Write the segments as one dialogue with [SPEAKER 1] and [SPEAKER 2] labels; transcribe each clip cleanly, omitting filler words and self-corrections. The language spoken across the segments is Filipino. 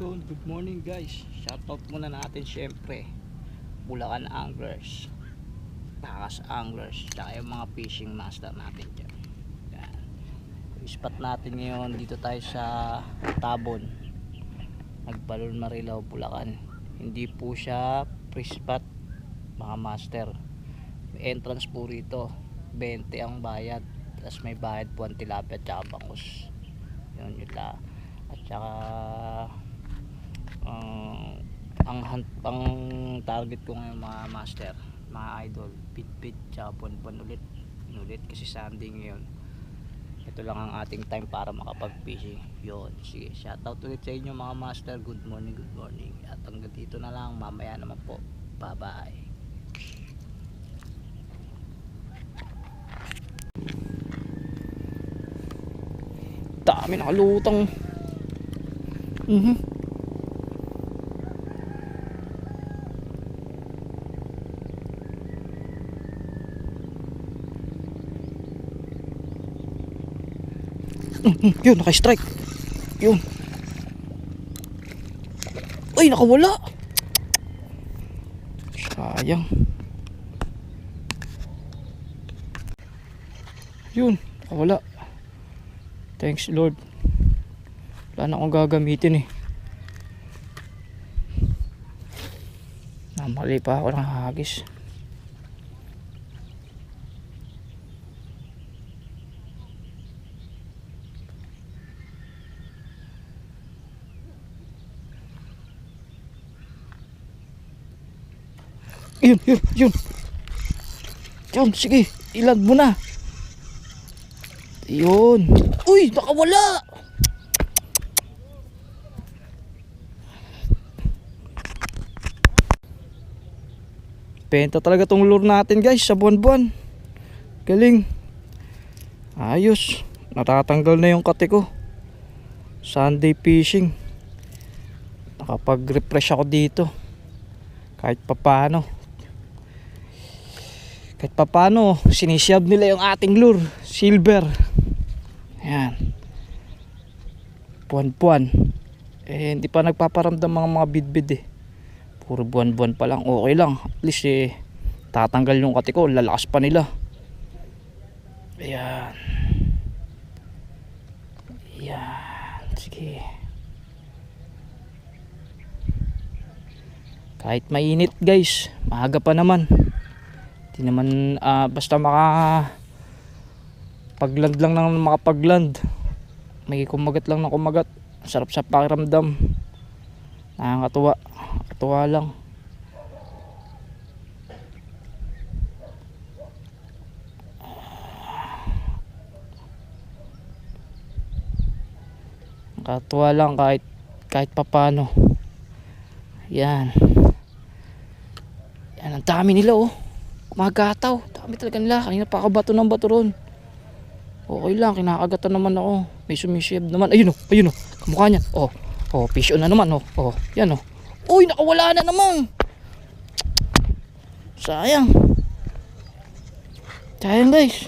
[SPEAKER 1] Yun, good morning guys. Shoutout muna natin syempre Bulacan Anglers, Takas Anglers, tsaka yung mga fishing master natin dyan. Yan. Yung spot natin ngayon, dito tayo sa Tabon, Nagbalon, Marilao, Bulacan. Hindi po siya free spot mga master. May entrance po rito, 20 ang bayad, tapos may bayad po ang tilapia at tsaka bangus. Yun la. At saka ang target ko ngayon mga master, mga idol, pit tsaka buwan ulit kasi Sunday ngayon. Ito lang ang ating time para makapag fishing. Yun, sige, shoutout ulit sa inyo mga master. Good morning at hanggang dito na lang, mamaya naman po, bye bye. Dami nakalutang. Yun, naka-strike. Yun. Ay, nakawala. Sayang. Yun, nakawala. Thanks Lord. Wala na akong gagamitin eh. Namali pa ako ng hagis. Yun. Yun, sige, ilad mo na. Yun. Uy, nakawala. Benta talaga tong lure natin guys sa buwan-buwan. Galing. Ayos. Natatanggal na yung kate ko. Sunday fishing. Nakapag-refresh ako dito. Kahit papano sinisiyab nila yung ating lure, silver. Ayan. Buwan-buwan. Hindi pa nagpaparamdam mga bidbid eh. Puro buwan-buwan pa lang, okay lang. At least tatanggal yung kate ko, lalakas pa nila. Ayan. Sige. Kahit mainit guys, maaga pa naman. Di naman basta pagland lang ng makapagland. May kumagat lang na kumagat. Sarap sa pakiramdam. Nakakatuwa. Katuwa lang. Nakakatuwa lang kahit papano. Yan. Yan, ang dami nila oh. Kumagataw, dami talaga nila. Kanina pa ako bato ng bato ron. Okay lang, kinakagatan naman ako. May sumisiyab naman. Ayun oh, kamukha niya. Oh, fish on na naman oh. Oh, yan oh. Uy, nakawala na naman. Sayang guys.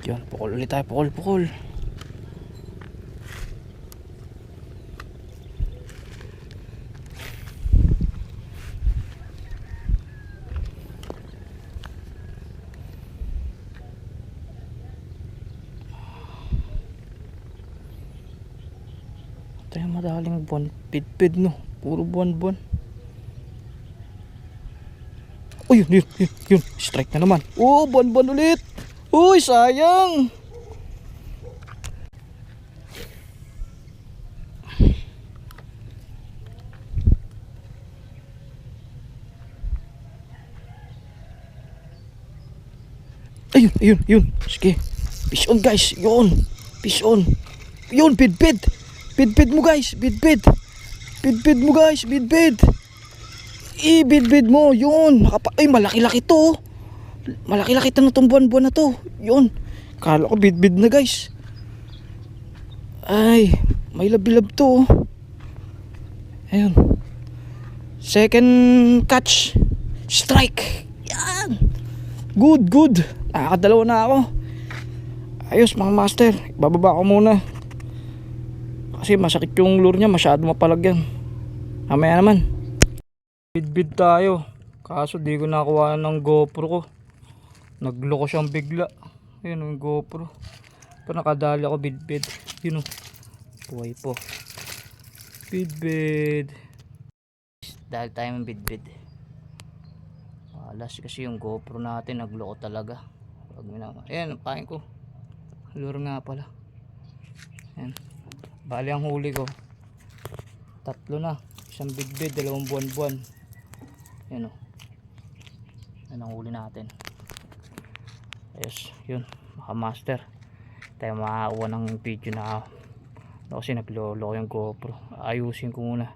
[SPEAKER 1] Yan, pukol ulit tayo, pukol. Tayo madaling buwan, pid no, puro buwan. Oh, yun, strike na naman. Oh, buwan ulit. Uy, sayang. Ayun, sige. Fish on guys, yun. Fish on. Yun, bid. Bid mo guys, bid mo guys, bid. Bid mo, yun. Ay, malaki-laki to. Malaki-laki to itong buwan na to. Yun. Kala ko bid na guys. Ay, may labilab to. Ayun. Second catch. Strike. Yan. Good. Nakakadalawa na ako. Ayos mga master, bababa ko muna. Kasi masakit yung lure niya, masyado mapalag yan. Mamaya naman. Bid tayo. Kaso di ko nakuha ng GoPro ko. Nagloko siyang bigla. Ayun yung GoPro. Pero nakadali ako bid. Yun o. Buhay po. Bid. Dahil tayo ng bid. Alas kasi yung GoPro natin nagloko talaga. Ayan, pain ko. Lure nga pala. Ayan. Bali ang huli ko. 3 na. Isang bid, 2 buwan. Ayan o. Ayan ang huli natin. Ayos, yun. Maka master. Tayo makakuha ng video na kasi naglolo yung GoPro. Ayusin ko muna.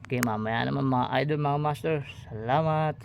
[SPEAKER 1] Okay, mamaya naman mga idol, mga master. Salamat.